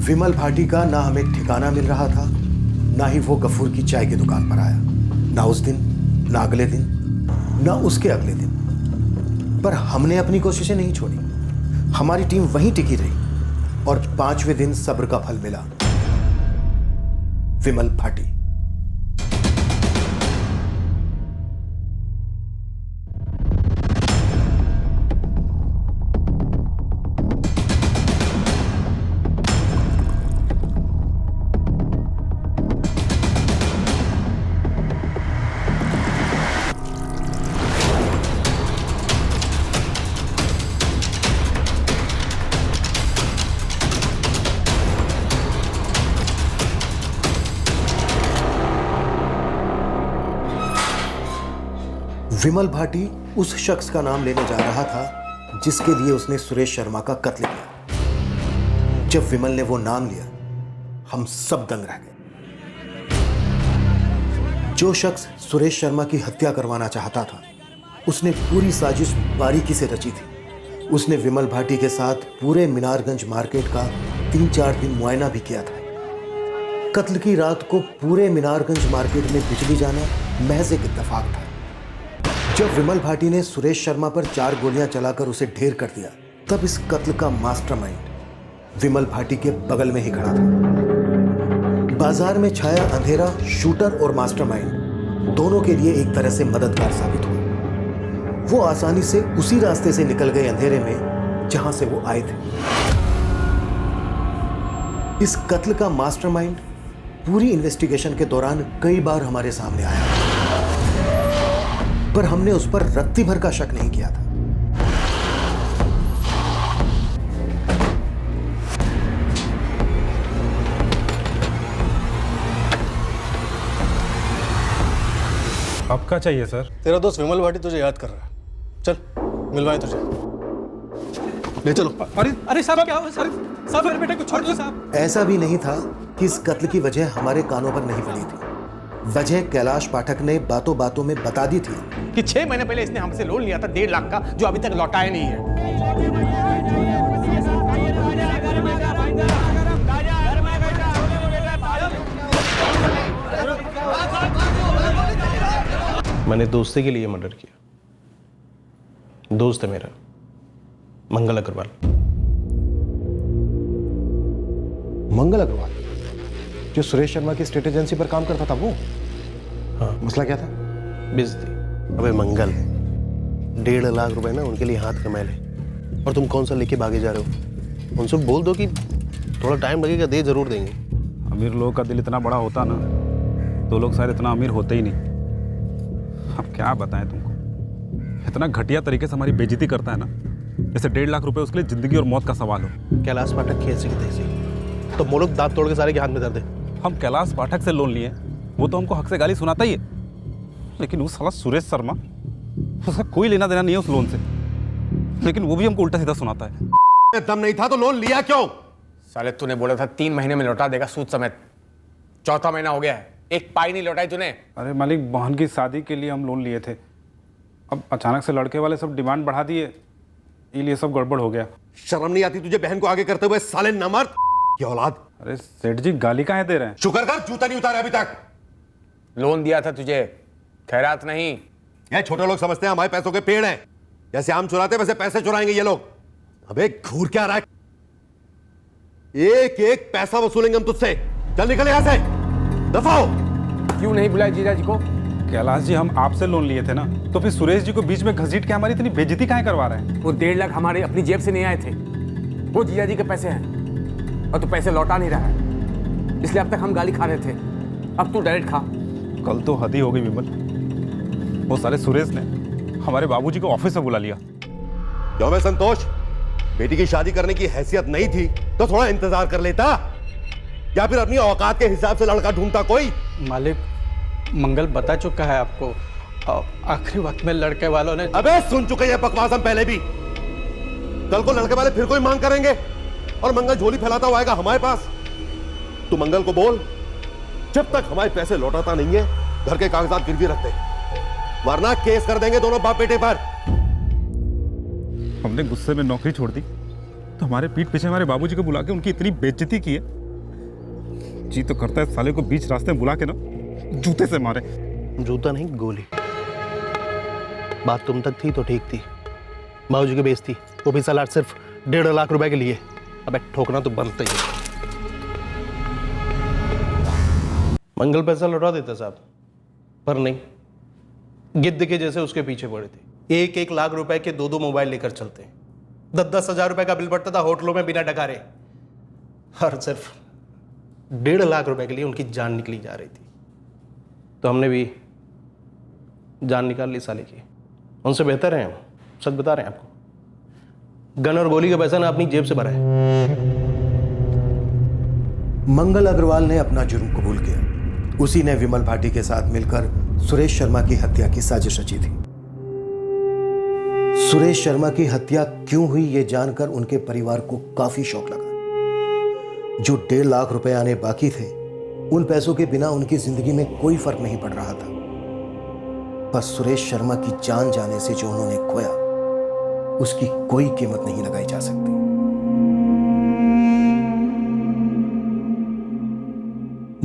विमल भाटी का ना हमें ठिकाना मिल रहा था, ना ही वो गफूर की चाय की दुकान पर आया, ना उस दिन, ना अगले दिन, ना उसके अगले दिन। पर हमने अपनी कोशिशें नहीं छोड़ी। हमारी टीम वहीं टिकी रही और 5वें दिन सब्र का फल मिला। विमल भाटी। विमल भाटी उस शख्स का नाम लेने जा रहा था जिसके लिए उसने सुरेश शर्मा का कत्ल किया। जब विमल ने वो नाम लिया, हम सब दंग रह गए। जो शख्स सुरेश शर्मा की हत्या करवाना चाहता था, उसने पूरी साजिश बारीकी से रची थी। उसने विमल भाटी के साथ पूरे मीनारगंज मार्केट का 3-4 दिन मुआयना भी किया था। कत्ल की रात को पूरे मीनारगंज मार्केट में बिजली जाना महज एक इत्तेफाक था। जब विमल भाटी ने सुरेश शर्मा पर 4 गोलियां चलाकर उसे ढेर कर दिया, तब इस कत्ल का मास्टरमाइंड विमल भाटी के बगल में ही खड़ा था। बाजार में छाया अंधेरा शूटर और मास्टरमाइंड दोनों के लिए एक तरह से मददगार साबित हुआ। वो आसानी से उसी रास्ते से निकल गए अंधेरे में जहां से वो आए थे। इस कत्ल का मास्टरमाइंड पूरी इन्वेस्टिगेशन के दौरान कई बार हमारे सामने आया, पर हमने उस पर रत्ती भर का शक नहीं किया था। अब क्या चाहिए सर? तेरा दोस्त विमल भाटी तुझे याद कर रहा है। चल मिलवाए तुझे, ले चलो। अरे साहब क्या हुआ? साहब मेरे बेटे को छोड़ दो साहब। ऐसा भी नहीं था कि इस कत्ल की वजह हमारे कानों पर नहीं पड़ी थी। वजह कैलाश पाठक ने बातों बातों में बता दी थी कि 6 महीने पहले इसने हमसे लोन लिया था 1.5 लाख का, जो अभी तक लौटाया नहीं है। मैंने दोस्ती के लिए मर्डर किया। दोस्त है मेरा मंगल अग्रवाल। मंगल अग्रवाल जो सुरेश शर्मा की स्टेट एजेंसी पर काम करता था, वो? हाँ। मसला क्या था? बेइज्जती। अबे मंगल, 1.5 लाख रुपए ना उनके लिए हाथ कमा ले, और तुम कौन सा लेके भागे जा रहे हो? उनसे बोल दो कि थोड़ा टाइम लगेगा, दे जरूर देंगे। अमीर लोगों का दिल इतना बड़ा होता ना तो लोग शायद इतना अमीर होते ही नहीं। अब क्या बताएं तुमको, इतना घटिया तरीके से हमारी बेइज्जती करता है ना, जैसे 1.5 लाख रुपए उसके लिए जिंदगी और मौत का सवाल हो। कैलाश पाठक की ऐसी की तैसी, तो मोलक दांत तोड़ के सारे के हाथ में दर्द है। हम कैलाश पाठक से लोन लिए, वो तो हमको हक से गाली सुनाता ही है, लेकिन वो साला सुरेश शर्मा, उसका कोई लेना देना नहीं है उस लोन से, लेकिन वो भी हमको उल्टा सीधा सुनाता है। दम नहीं था तो लोन लिया क्यों? साले तूने बोला था 3 महीने में लौटा देगा सूद समेत। 4था महीना हो गया है, एक पाई नहीं लौटाई तूने। अरे मालिक, बहन की शादी के लिए हम लोन लिए थे, अब अचानक से लड़के वाले सब डिमांड बढ़ा दिए, इसलिए सब गड़बड़ हो गया। शर्म नहीं आती तुझे बहन को आगे करते हुए, साले नमर्द की औलाद। अरे सेठ जी, गाली काहे दे रहे हैं? शुक्र कर जूता नहीं उतारा अभी तक। लोन दिया था तुझे, खैरात नहीं। ये छोटे लोग समझते हैं हमारे पैसों के पेड़ हैं, जैसे आम चुराते वैसे पैसे चुराएंगे ये लोग। अबे घूर क्या रहा है? एक एक पैसा वसूलेंगे हम तुझसे। चल निकल यहां से, दफा हो। क्यों नहीं बुलाया जीजा जी को? कैलाश जी, हम आपसे लोन लिए थे ना, तो फिर सुरेश जी को बीच में घसीट के हमारी इतनी बेइज्जती काहे करवा रहे हैं? वो 1.5 लाख हमारे अपनी जेब से नहीं आए थे, वो जीजा जी के पैसे हैं, और तू पैसे लौटा नहीं रहा है, इसलिए अब तक हम गाली खा रहे थे, अब तू डायरेक्ट खा। कल तो हद ही हो गई विमल, वो साले सुरेश ने हमारे बाबूजी को ऑफिस में बुला लिया। क्यों मैं संतोष, बेटी की शादी करने की हैसियत नहीं थी तो थोड़ा इंतजार कर लेता, या फिर अपनी औकात के हिसाब से लड़का ढूंढता कोई। मालिक, मंगल बता चुका है आपको, आखिरी वक्त में लड़के वालों ने। अबे सुन चुके ये बकवास हम पहले भी। कल को लड़के वाले फिर कोई मांग करेंगे और मंगल झोली फैलाता हुआ आएगा हमारे पास। तू मंगल को बोल, जब तक हमारे पैसे लौटाता नहीं है घर के कागजात गिरवी रख दे, वरना केस कर देंगे दोनों बाप बेटे पर। हमने गुस्से में नौकरी छोड़ दी तो हमारे पीठ पीछे हमारे बाबूजी को बुला के उनकी इतनी बेइज्जती की है, जी तो करता है साले को बीच रास्ते में बुला के ना जूते से मारे। जूता नहीं, गोली। बात तुम तक थी तो ठीक थी, बाबूजी की बेइज्जती, वो भी साला सिर्फ 1.5 लाख रुपए के लिए। अबे ठोकना तो बनता ही है। मंगल पैसा लौटा देता साहब, पर नहीं, गिद्ध के जैसे उसके पीछे पड़े थे। 1-1 लाख रुपए के 2-2 मोबाइल लेकर चलते हैं। 10-10 हजार रुपए का बिल पड़ता था होटलों में बिना डकारे, और सिर्फ 1.5 लाख रुपए के लिए उनकी जान निकली जा रही थी। तो हमने भी जान निकाल ली साले की। उनसे बेहतर है हम, सच बता रहे हैं आपको। गन और गोली का पैसा ना अपनी जेब से भरा है। मंगल अग्रवाल ने अपना जुर्म कबूल किया। उसी ने विमल भाटी के साथ मिलकर सुरेश शर्मा की हत्या की साजिश रची थी। सुरेश शर्मा की हत्या क्यों हुई ये जानकर उनके परिवार को काफी शौक लगा। जो 1.5 लाख रुपए आने बाकी थे, उन पैसों के बिना उनकी जिंदगी में कोई फर्क नहीं पड़ रहा था। बस सुरेश शर्मा की जान जाने से जो उन्होंने खोया, उसकी कोई कीमत नहीं लगाई जा सकती।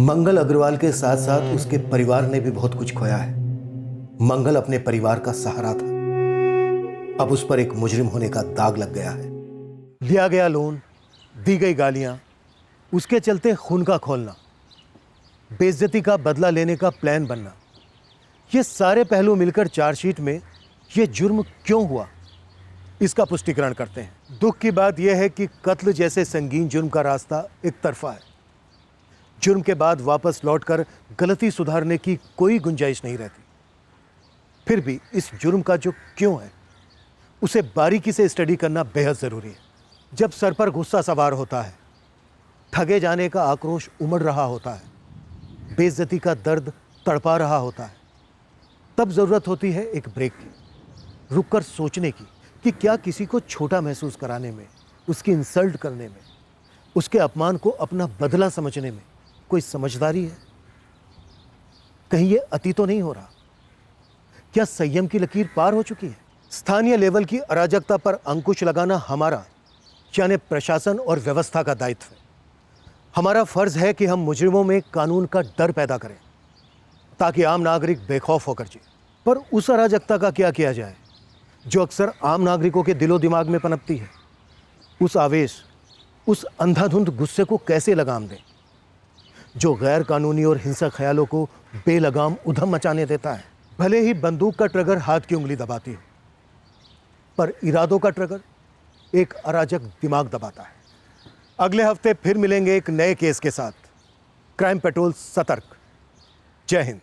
मंगल अग्रवाल के साथ साथ उसके परिवार ने भी बहुत कुछ खोया है। मंगल अपने परिवार का सहारा था, अब उस पर एक मुजरिम होने का दाग लग गया है। लिया गया लोन, दी गई गालियां, उसके चलते खून का खोलना, बेइज्जती का बदला लेने का प्लान बनना, ये सारे पहलू मिलकर चार्जशीट में ये जुर्म क्यों हुआ, इसका पुष्टिकरण करते हैं। दुख की बात यह है कि कत्ल जैसे संगीन जुर्म का रास्ता एक तरफा है। जुर्म के बाद वापस लौटकर गलती सुधारने की कोई गुंजाइश नहीं रहती। फिर भी इस जुर्म का जो क्यों है, उसे बारीकी से स्टडी करना बेहद ज़रूरी है। जब सर पर गुस्सा सवार होता है, ठगे जाने का आक्रोश उमड़ रहा होता है, बेइज्जती का दर्द तड़पा रहा होता है, तब ज़रूरत होती है एक ब्रेक की, रुककर सोचने की कि क्या किसी को छोटा महसूस कराने में, उसकी इंसल्ट करने में, उसके अपमान को अपना बदला समझने में कोई समझदारी है? कहीं ये अति तो नहीं हो रहा? क्या संयम की लकीर पार हो चुकी है? स्थानीय लेवल की अराजकता पर अंकुश लगाना हमारा, यानी प्रशासन और व्यवस्था का दायित्व है। हमारा फर्ज है कि हम मुजरिमों में कानून का डर पैदा करें ताकि आम नागरिक बेखौफ होकर जिए। पर उस अराजकता का क्या किया जाए जो अक्सर आम नागरिकों के दिलो दिमाग में पनपती है? उस आवेश, उस अंधाधुंध गुस्से को कैसे लगाम दें जो गैर कानूनी और हिंसक ख्यालों को बेलगाम उधम मचाने देता है? भले ही बंदूक का ट्रिगर हाथ की उंगली दबाती हो, पर इरादों का ट्रिगर एक अराजक दिमाग दबाता है। अगले हफ्ते फिर मिलेंगे एक नए केस के साथ। क्राइम पेट्रोल सतर्क। जय हिंद।